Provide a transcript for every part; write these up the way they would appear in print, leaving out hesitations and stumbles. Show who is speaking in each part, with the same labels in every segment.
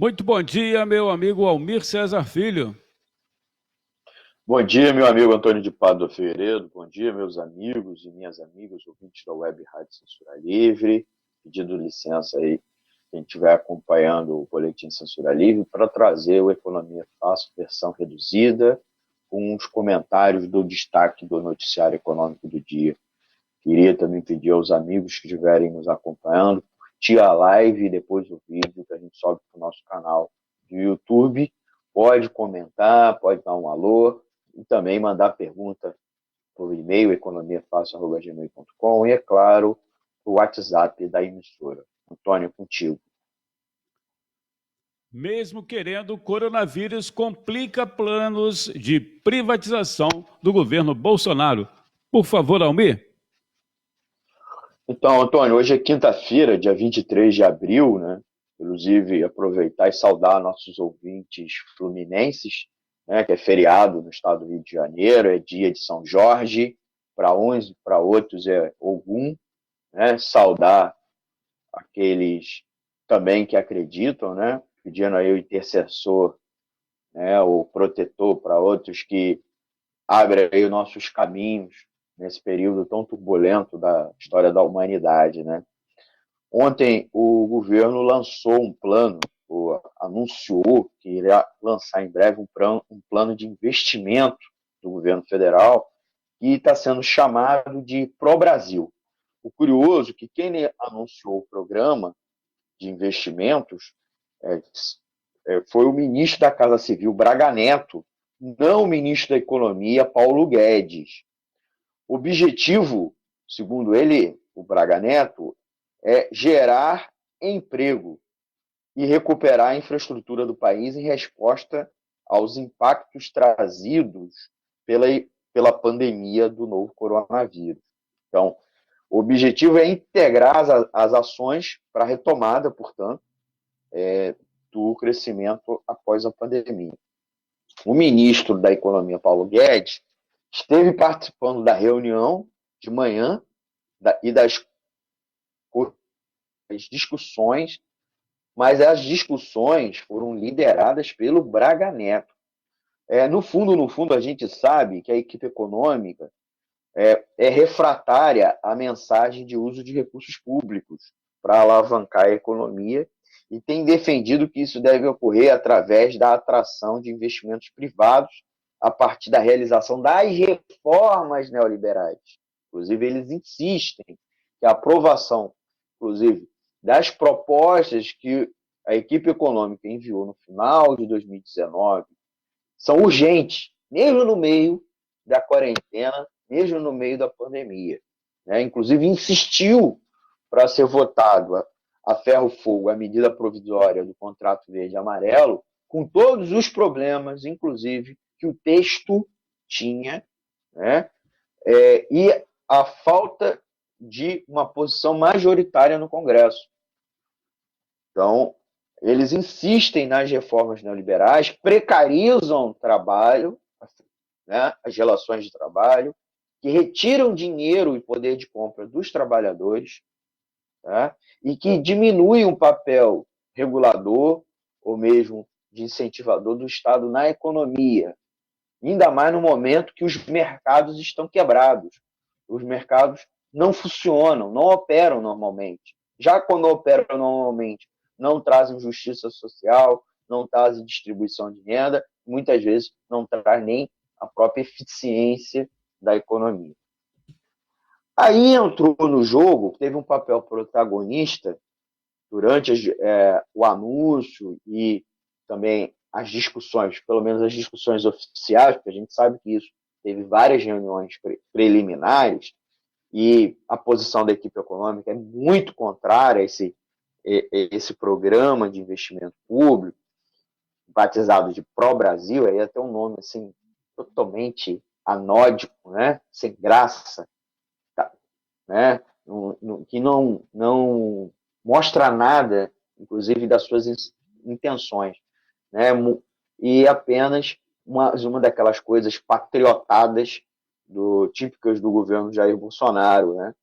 Speaker 1: Muito bom dia, meu amigo Almir César Filho.
Speaker 2: Bom dia, meu amigo Antônio de Pádua Figueiredo. Bom dia, meus amigos e minhas amigas, ouvintes da Web Rádio Censura Livre. Pedindo licença aí, quem estiver acompanhando o Boletim Censura Livre, para trazer o Economia Fácil, versão reduzida, com os comentários do destaque do noticiário econômico do dia. Queria também pedir aos amigos que estiverem nos acompanhando, curtir a live e depois o vídeo que a gente sobe para o nosso canal do YouTube. Pode comentar, pode dar um alô e também mandar pergunta por e-mail, economiafácil.gmail.com e, é claro, o WhatsApp da emissora. Antônio, contigo.
Speaker 1: Mesmo querendo, o coronavírus complica planos de privatização do governo Bolsonaro. Por favor, Almir.
Speaker 2: Então, Antônio, hoje é quinta-feira, dia 23 de abril, né? Inclusive, aproveitar e saudar nossos ouvintes fluminenses, né? Que é feriado no estado do Rio de Janeiro, é dia de São Jorge, para uns, para outros é Ogum, né? Saudar aqueles também que acreditam, né? Pedindo aí o intercessor, né? O protetor para outros que abrem aí os nossos caminhos nesse período tão turbulento da história da humanidade, né? Ontem o governo lançou um plano, anunciou que irá lançar em breve um plano de investimento do governo federal que está sendo chamado de Pro-Brasil. O curioso é que quem anunciou o programa de investimentos é, foi o ministro da Casa Civil, Braga Neto, não o ministro da Economia, Paulo Guedes. O objetivo, segundo ele, o Braga Neto, é gerar emprego e recuperar a infraestrutura do país em resposta aos impactos trazidos pela pandemia do novo coronavírus. Então, o objetivo é integrar as ações para a retomada, portanto, do crescimento após a pandemia. O ministro da Economia, Paulo Guedes, esteve participando da reunião de manhã e das discussões, mas as discussões foram lideradas pelo Braga Neto. No fundo, a gente sabe que a equipe econômica é refratária à mensagem de uso de recursos públicos para alavancar a economia e tem defendido que isso deve ocorrer através da atração de investimentos privados a partir da realização das reformas neoliberais. Inclusive, eles insistem que a aprovação, inclusive, das propostas que a equipe econômica enviou no final de 2019 são urgentes, mesmo no meio da quarentena, mesmo no meio da pandemia. Né? Inclusive, insistiu para ser votado a ferro-fogo a medida provisória do contrato verde-amarelo, com todos os problemas, inclusive, que o texto tinha, né? E a falta de uma posição majoritária no Congresso. Então, eles insistem nas reformas neoliberais, precarizam o trabalho, né, as relações de trabalho, que retiram dinheiro e poder de compra dos trabalhadores, tá? E que diminuem o papel regulador ou mesmo de incentivador do Estado na economia, ainda mais no momento que os mercados estão quebrados. Os mercados não funcionam, não operam normalmente. Já quando operam normalmente, não trazem justiça social, não trazem distribuição de renda, muitas vezes não traz nem a própria eficiência da economia. Aí entrou no jogo, teve um papel protagonista durante o anúncio e também as discussões, pelo menos as discussões oficiais, porque a gente sabe que isso teve várias reuniões preliminares e a posição da equipe econômica é muito contrária a esse programa de investimento público, batizado de Pro-Brasil, aí até um nome assim, totalmente anódico, né? Sem graça, tá? Né? Que não mostra nada, inclusive, das suas intenções, né? E apenas uma daquelas coisas patriotadas típicas do governo Jair Bolsonaro, né?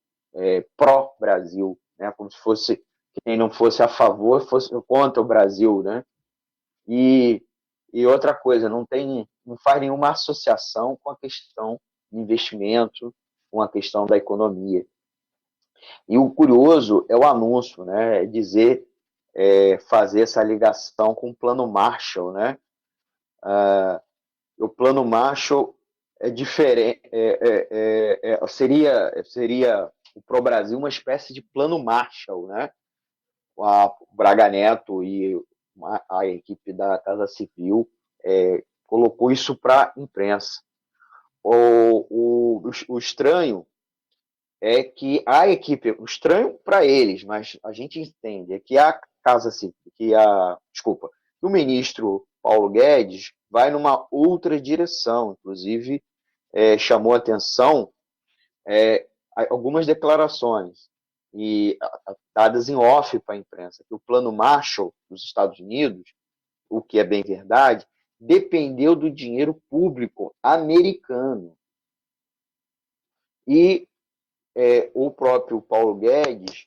Speaker 2: Pró-Brasil, né? Como se fosse quem não fosse a favor, fosse contra o Brasil, né? E, e outra coisa, não faz nenhuma associação com a questão de investimento, com a questão da economia. E o curioso é o anúncio, né? É dizer, fazer essa ligação com o Plano Marshall, né? O Plano Marshall é diferente, seria para o Brasil uma espécie de Plano Marshall, né? O Braga Neto e a equipe da Casa Civil colocou isso para a imprensa. O estranho é que a equipe, o estranho para eles, mas a gente entende, é que a Casa Civil, desculpa, que o ministro Paulo Guedes vai numa outra direção, inclusive chamou atenção algumas declarações e dadas em off para a imprensa, que o Plano Marshall dos Estados Unidos, o que é bem verdade, dependeu do dinheiro público americano. E o próprio Paulo Guedes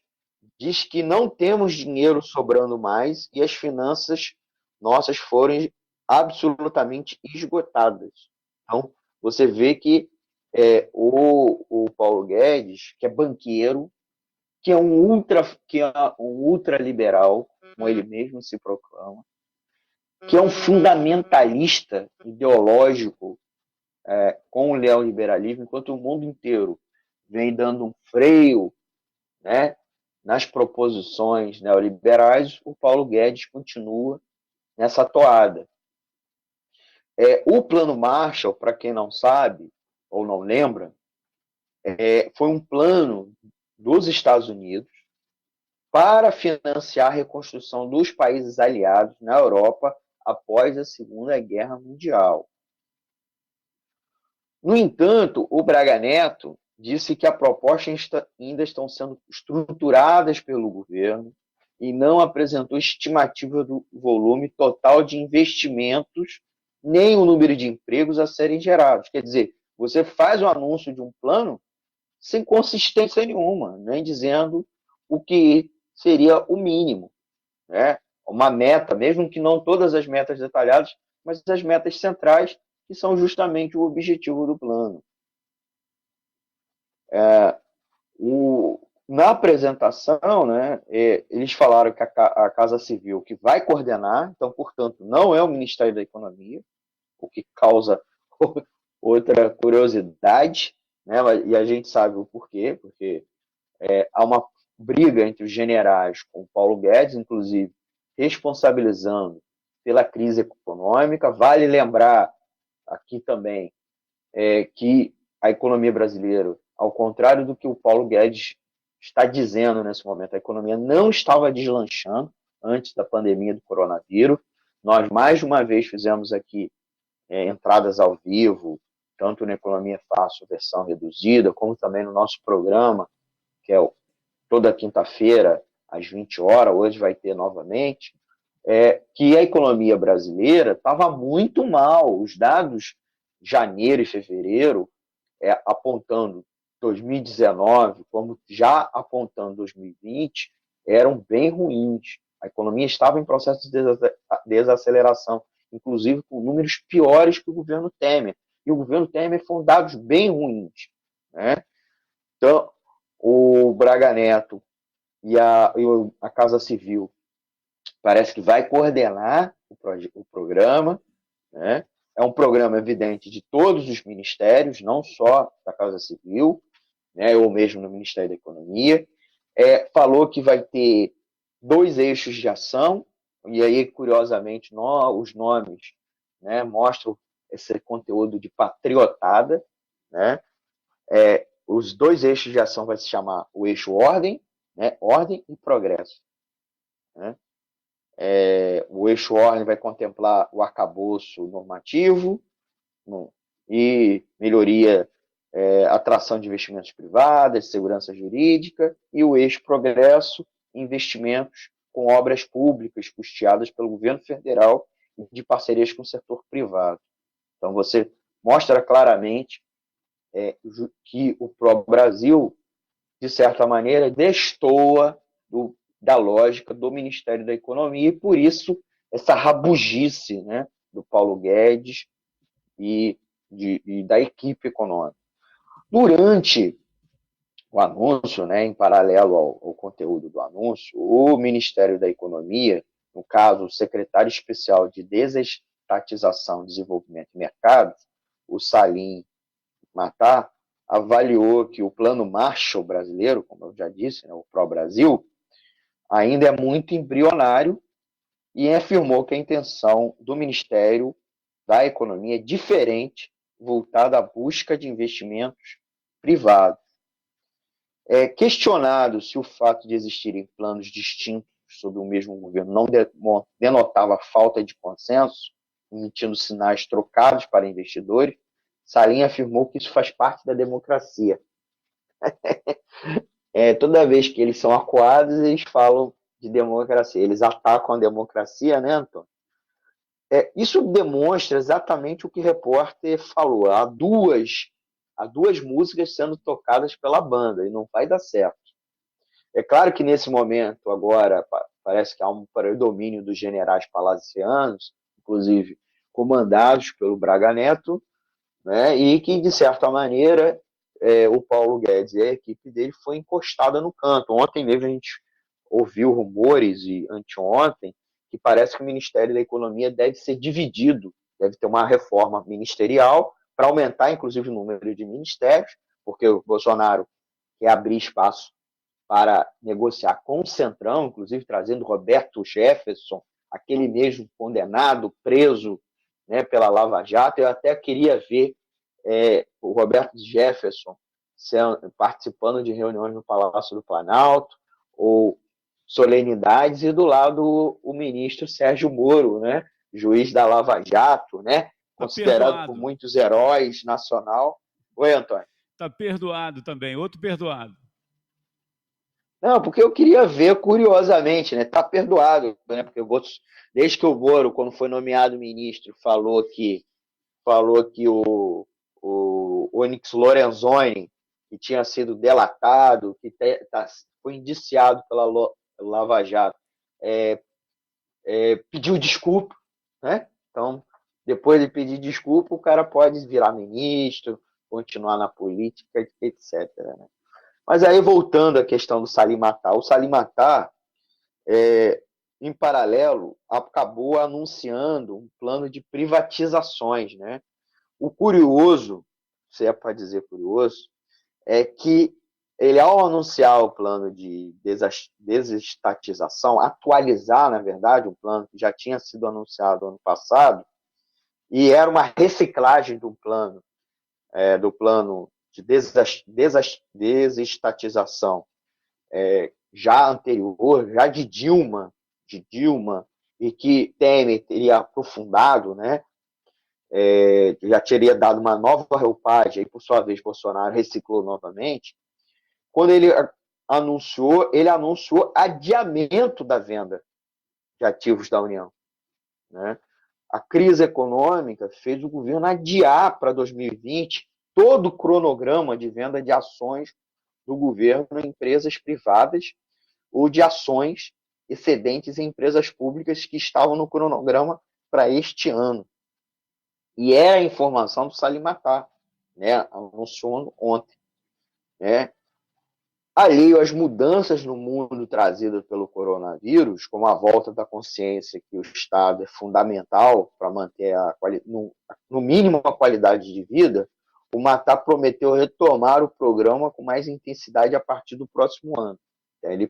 Speaker 2: diz que não temos dinheiro sobrando mais e as finanças nossas foram absolutamente esgotadas. Então, você vê que o Paulo Guedes, que é banqueiro, que é um ultraliberal, como ele mesmo se proclama, que é um fundamentalista ideológico com o neoliberalismo, enquanto o mundo inteiro vem dando um freio, né, nas proposições neoliberais, o Paulo Guedes continua nessa toada. O Plano Marshall, para quem não sabe ou não lembra, foi um plano dos Estados Unidos para financiar a reconstrução dos países aliados na Europa após a Segunda Guerra Mundial. No entanto, o Braga Neto disse que a proposta ainda estão sendo estruturadas pelo governo e não apresentou estimativa do volume total de investimentos nem o número de empregos a serem gerados. Quer dizer, você faz o anúncio de um plano sem consistência nenhuma, nem dizendo o que seria o mínimo, né? Uma meta, mesmo que não todas as metas detalhadas, mas as metas centrais, que são justamente o objetivo do plano. Na apresentação, né, eles falaram que a Casa Civil que vai coordenar, então, portanto, não é o Ministério da Economia, o que causa outra curiosidade, né, e a gente sabe o porquê, porque há uma briga entre os generais com o Paulo Guedes, inclusive responsabilizando pela crise econômica. Vale lembrar aqui também que a economia brasileira, ao contrário do que o Paulo Guedes está dizendo nesse momento, a economia não estava deslanchando antes da pandemia do coronavírus. Nós, mais de uma vez, fizemos aqui entradas ao vivo, tanto na Economia Fácil, versão reduzida, como também no nosso programa, que é toda quinta-feira, às 20 horas, hoje vai ter novamente, que a economia brasileira estava muito mal. Os dados de janeiro e fevereiro, apontando 2019, como já apontando 2020, eram bem ruins. A economia estava em processo de desaceleração, inclusive com números piores que o governo Temer. E o governo Temer foram dados bem ruins, né? Então, o Braga Neto e a Casa Civil parece que vai coordenar o programa, né? É um programa evidente de todos os ministérios, não só da Casa Civil, né, ou mesmo no Ministério da Economia. Falou que vai ter 2 eixos de ação, e aí, curiosamente, os nomes, né, mostram esse conteúdo de patriotada, né? Os 2 eixos de ação vai se chamar o eixo ordem, né, ordem e progresso, né? O eixo ordem vai contemplar o arcabouço normativo e melhoria, atração de investimentos privados, segurança jurídica, e o eixo progresso, investimentos com obras públicas custeadas pelo governo federal e de parcerias com o setor privado. Então, você mostra claramente que o Brasil, de certa maneira, destoa da lógica do Ministério da Economia, e por isso essa rabugice, né, do Paulo Guedes e da equipe econômica. Durante o anúncio, né, em paralelo ao conteúdo do anúncio, o Ministério da Economia, no caso, o secretário especial de Desestatização, Desenvolvimento e Mercado, o Salim Matar, avaliou que o Plano Marshall brasileiro, como eu já disse, né, o Pró-Brasil, ainda é muito embrionário e afirmou que a intenção do Ministério da Economia é diferente, voltada à busca de investimentos privados. É questionado se o fato de existirem planos distintos sob o mesmo governo não denotava falta de consenso, emitindo sinais trocados para investidores, Salim afirmou que isso faz parte da democracia. Toda vez que eles são acuados, eles falam de democracia. Eles atacam a democracia, né, Antônio? Isso demonstra exatamente o que o repórter falou. Há duas músicas sendo tocadas pela banda e não vai dar certo. É claro que nesse momento, agora, parece que há um predomínio dos generais palacianos, inclusive comandados pelo Braga Neto, né, e que, de certa maneira, o Paulo Guedes e a equipe dele foi encostada no canto. Ontem mesmo a gente ouviu rumores, e anteontem, que parece que o Ministério da Economia deve ser dividido, deve ter uma reforma ministerial para aumentar, inclusive, o número de ministérios, porque o Bolsonaro quer abrir espaço para negociar com o Centrão, inclusive trazendo Roberto Jefferson, aquele mesmo condenado, preso, né, pela Lava Jato. Eu até queria ver o Roberto Jefferson participando de reuniões no Palácio do Planalto, ou solenidades, e do lado o ministro Sérgio Moro, né, juiz da Lava Jato, né,
Speaker 1: Tá
Speaker 2: considerado por
Speaker 1: perdoado.
Speaker 2: muitos heróis nacional. Oi, Antônio.
Speaker 1: Tá perdoado também, outro perdoado.
Speaker 2: Não, porque eu queria ver, curiosamente, né? Tá perdoado, né? Porque desde que o Moro, quando foi nomeado ministro, falou que o Onyx Lorenzoni, que tinha sido delatado, que foi indiciado pela Lava Jato, pediu desculpa, né? Então, depois de pedir desculpa, o cara pode virar ministro, continuar na política, etc., né? Mas aí, voltando à questão do Salim Matar, o Salim Matar, em paralelo, acabou anunciando um plano de privatizações, né? O curioso, se é para dizer curioso, é que ele, ao anunciar o plano de desestatização, atualizar, na verdade, um plano que já tinha sido anunciado ano passado, e era uma reciclagem do plano de desestatização já anterior, já de Dilma, e que Temer teria aprofundado, né? Já teria dado uma nova roupagem, e por sua vez Bolsonaro reciclou novamente. Quando ele anunciou adiamento da venda de ativos da União, né? A crise econômica fez o governo adiar para 2020 todo o cronograma de venda de ações do governo em empresas privadas ou de ações excedentes em empresas públicas que estavam no cronograma para este ano. E é a informação do Salim Matar, né? Anunciou ontem, né? Alheio às mudanças no mundo trazidas pelo coronavírus, como a volta da consciência que o Estado é fundamental para manter no mínimo a qualidade de vida, o Matar prometeu retomar o programa com mais intensidade a partir do próximo ano. Ele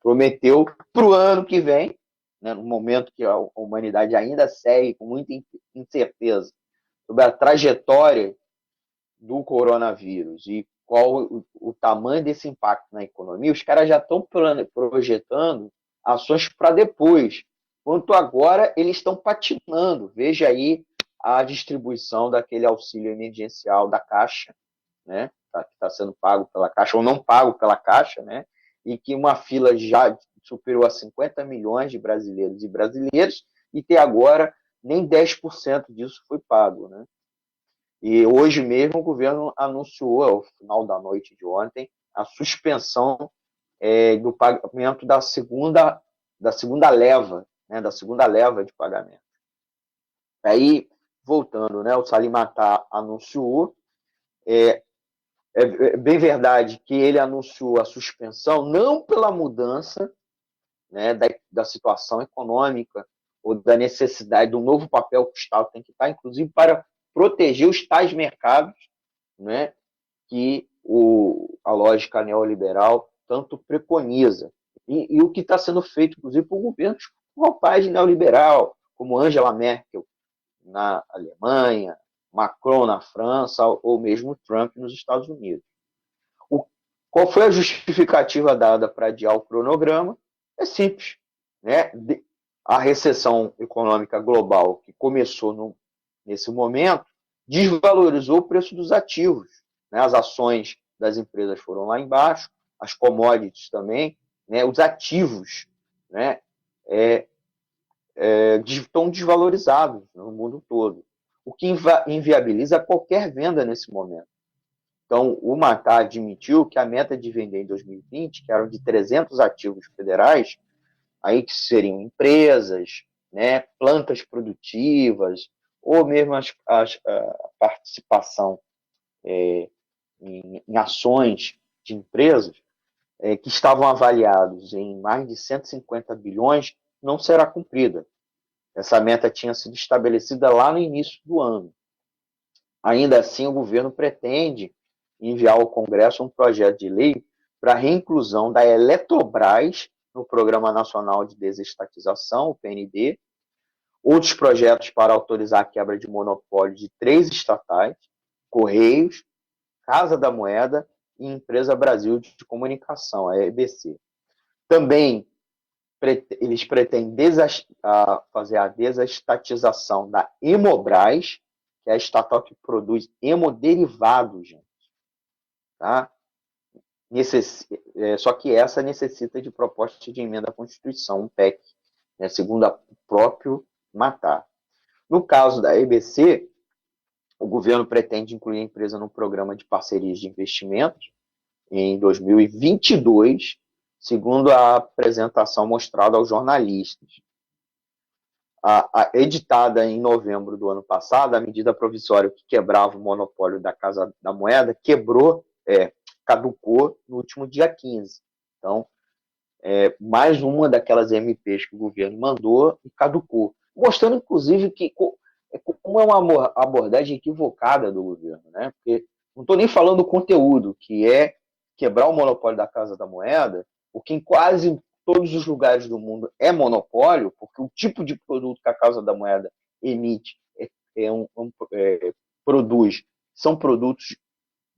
Speaker 2: prometeu para o ano que vem, né, no momento que a humanidade ainda segue com muita incerteza sobre a trajetória do coronavírus e qual o tamanho desse impacto na economia, os caras já estão projetando ações para depois. Quanto agora, eles estão patinando. Veja aí a distribuição daquele auxílio emergencial da Caixa, né? Que está sendo pago pela Caixa ou não pago pela Caixa, né? E que uma fila já superou a 50 milhões de brasileiros e brasileiras, e até agora nem 10% disso foi pago, né? E hoje mesmo o governo anunciou, ao final da noite de ontem, a suspensão do pagamento da segunda leva, né, da segunda leva de pagamento. Aí, voltando, né, o Salim Matar anunciou, é bem verdade que ele anunciou a suspensão não pela mudança, né, da situação econômica ou da necessidade do novo papel que o Estado tem que estar, inclusive para proteger os tais mercados, né, que a lógica neoliberal tanto preconiza. E o que está sendo feito, inclusive, por governos com roupagem neoliberal, como Angela Merkel na Alemanha, Macron na França, ou mesmo Trump nos Estados Unidos. Qual foi a justificativa dada para adiar o cronograma? É simples, né? A recessão econômica global que começou nesse momento desvalorizou o preço dos ativos, né? As ações das empresas foram lá embaixo, as commodities também, né? Os ativos, né? Estão desvalorizados no mundo todo, o que inviabiliza qualquer venda nesse momento. Então, o Matar admitiu que a meta de vender em 2020, que eram de 300 ativos federais, aí que seriam empresas, né, plantas produtivas, ou mesmo a participação em ações de empresas, que estavam avaliados em mais de 150 bilhões, não será cumprida. Essa meta tinha sido estabelecida lá no início do ano. Ainda assim, o governo pretende enviar ao Congresso um projeto de lei para a reinclusão da Eletrobras no Programa Nacional de Desestatização, o PND, outros projetos para autorizar a quebra de monopólio de 3 estatais, Correios, Casa da Moeda e Empresa Brasil de Comunicação, a EBC. Também eles pretendem fazer a desestatização da Hemobras, que é a estatal que produz hemoderivados, gente. Tá? Só que essa necessita de proposta de emenda à Constituição, um PEC, né, segundo o próprio Matar. No caso da EBC, o governo pretende incluir a empresa no programa de parcerias de investimentos em 2022, segundo a apresentação mostrada aos jornalistas. Editada em novembro do ano passado, a medida provisória que quebrava o monopólio da Casa da Moeda caducou no último dia 15. Então, mais uma daquelas MPs que o governo mandou e caducou. Mostrando, inclusive, como é uma abordagem equivocada do governo, né? Porque não estou nem falando do conteúdo, que é quebrar o monopólio da Casa da Moeda, o que em quase todos os lugares do mundo é monopólio, porque o tipo de produto que a Casa da Moeda emite produz são produtos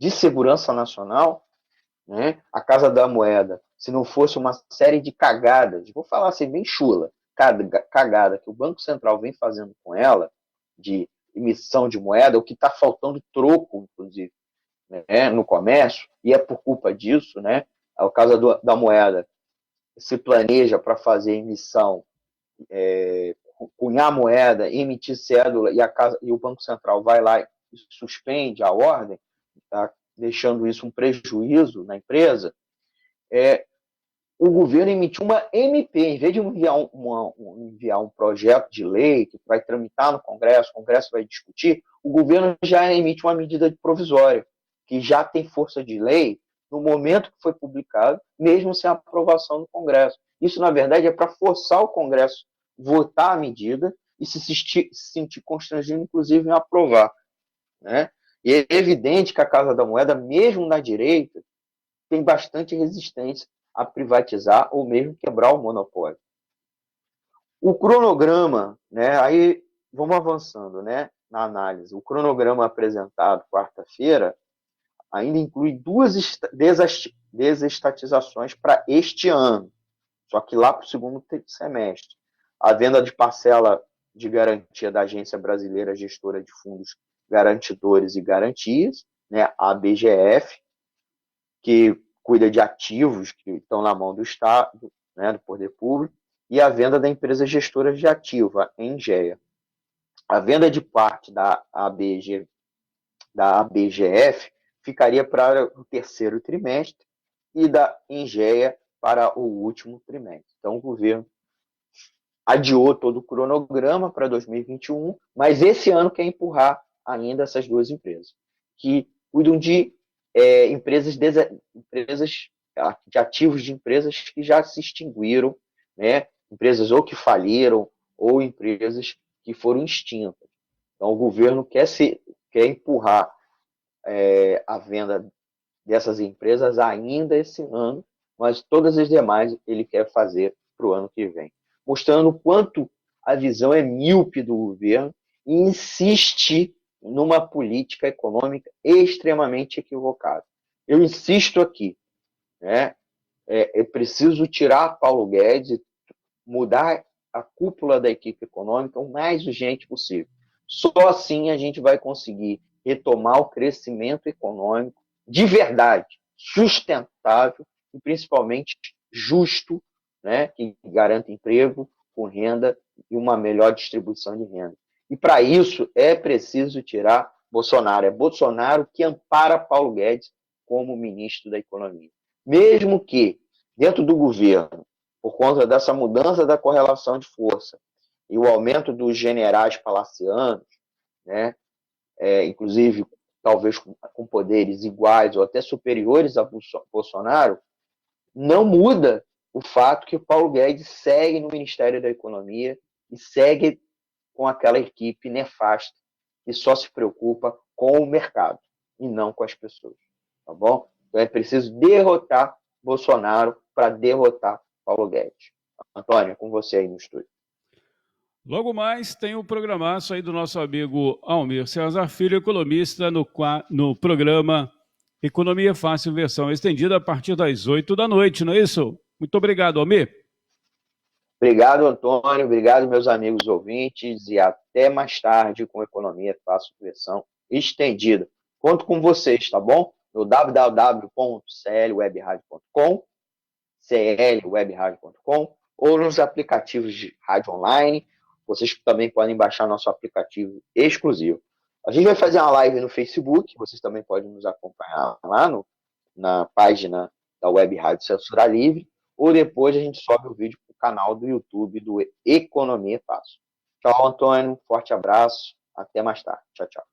Speaker 2: de segurança nacional, né? A Casa da Moeda, se não fosse uma série de cagadas, vou falar assim, bem chula, cagada que o Banco Central vem fazendo com ela, de emissão de moeda, o que está faltando troco, inclusive, né, no comércio, e é por culpa disso, né? A Casa da Moeda se planeja para fazer emissão, cunhar moeda, emitir cédula, e o Banco Central vai lá e suspende a ordem, tá deixando isso um prejuízo na empresa, o governo emitiu uma MP, em vez de enviar um projeto de lei que vai tramitar no Congresso, o Congresso vai discutir, o governo já emite uma medida provisória, que já tem força de lei no momento que foi publicado, mesmo sem aprovação do Congresso. Isso, na verdade, é para forçar o Congresso a votar a medida e se sentir constrangido, inclusive, em aprovar. Né? E é evidente que a Casa da Moeda, mesmo na direita, tem bastante resistência a privatizar ou mesmo quebrar o monopólio. O cronograma, né, aí vamos avançando, né, na análise. O cronograma apresentado quarta-feira ainda inclui 2 desestatizações para este ano, só que lá para o segundo semestre. A venda de parcela de garantia da Agência Brasileira Gestora de Fundos Garantidores e Garantias, né, a BGF, que cuida de ativos que estão na mão do Estado, né, do poder público, e a venda da empresa gestora de ativos, a Engea. A venda de parte da ABGF ficaria para o terceiro trimestre e da Engea para o último trimestre. Então, o governo adiou todo o cronograma para 2021, mas esse ano quer empurrar ainda essas duas empresas, que cuidam de empresas de ativos de empresas que já se extinguiram, né? Empresas ou que faliram, ou empresas que foram extintas. Então, o governo quer empurrar a venda dessas empresas ainda esse ano, mas todas as demais ele quer fazer para o ano que vem, mostrando o quanto a visão é míope do governo e insiste numa política econômica extremamente equivocada. Eu insisto aqui, né? É preciso tirar Paulo Guedes e mudar a cúpula da equipe econômica o mais urgente possível. Só assim a gente vai conseguir retomar o crescimento econômico de verdade, sustentável e principalmente justo, né, que garanta emprego com renda e uma melhor distribuição de renda. E para isso é preciso tirar Bolsonaro. É Bolsonaro que ampara Paulo Guedes como ministro da Economia. Mesmo que dentro do governo, por conta dessa mudança da correlação de força e o aumento dos generais palacianos, né, inclusive talvez com poderes iguais ou até superiores a Bolsonaro, não muda o fato que o Paulo Guedes segue no Ministério da Economia e segue com aquela equipe nefasta que só se preocupa com o mercado e não com as pessoas, tá bom? Então é preciso derrotar Bolsonaro para derrotar Paulo Guedes. Antônio, com você aí no estúdio.
Speaker 1: Logo mais tem o programaço aí do nosso amigo Almir Cesar Filho, economista, no programa Economia Fácil, versão estendida, a partir das 8 da noite, não é isso? Muito obrigado, Almir.
Speaker 2: Obrigado, Antônio. Obrigado, meus amigos ouvintes. E até mais tarde com Economia Fácil, versão estendida. Conto com vocês, tá bom? No www.clwebradio.com, clwebradio.com, ou nos aplicativos de rádio online. Vocês também podem baixar nosso aplicativo exclusivo. A gente vai fazer uma live no Facebook, vocês também podem nos acompanhar lá na página da Web Rádio Censura Livre, ou depois a gente sobe o vídeo para o canal do YouTube do Economia Fácil. Tchau, Antônio. Forte abraço. Até mais tarde. Tchau, tchau.